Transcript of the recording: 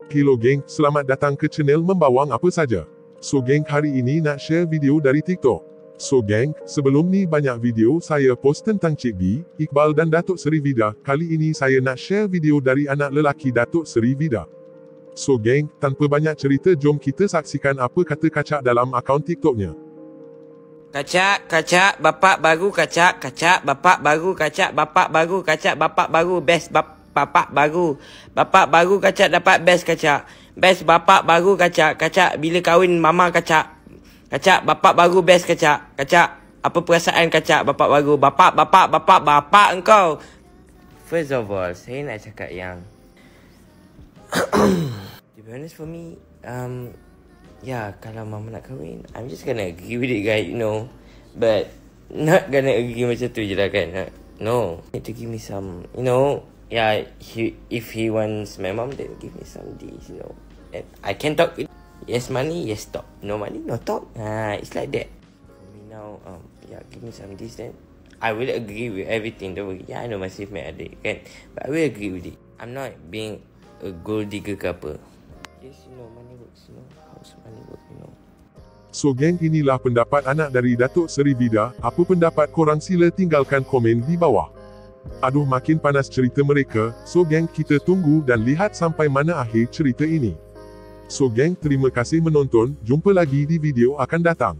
Hello geng, selamat datang ke channel Membawang Apa Saja. So geng, hari ini nak share video dari TikTok. So geng, sebelum ni banyak video saya post tentang Cik B, Iqbal dan Datuk Seri Vida. Kali ini saya nak share video dari anak lelaki Datuk Seri Vida. So geng, tanpa banyak cerita, jom kita saksikan apa kata Kacak dalam akaun TikToknya. Kacak, bapak baru Kacak, bapak baru Kacak, bapak baru Kacak, bapak baru best, bapak baru Kacak dapat best Kacak. Best bapak baru Kacak, bila kahwin mama Kacak. Kacak, bapak baru best Kacak. Apa perasaan Kacak bapak baru? Bapak engkau. First of all, saya nak cakap yang to be honest for me, kalau mama nak kahwin, I'm just gonna agree with it guys, you know. But not gonna agree macam tu je lah kan. No, need to give me some, you know. If he wants my mom, then give me some D's, you know. And I can talk with, yes money, yes talk. No money, no talk. It's like that. For me now, give me some D's, then I will agree with everything. Don't worry. I know masih my adik kan, but I will agree with it. I'm not being a gold digger ke apa. Yes, you know, money works, you know. How's money work, you know. So geng, inilah pendapat anak dari Datuk Seri Vida. Apa pendapat korang, sila tinggalkan komen di bawah. Aduh, makin panas cerita mereka. So geng, kita tunggu dan lihat sampai mana akhir cerita ini. So geng, terima kasih menonton. Jumpa lagi di video akan datang.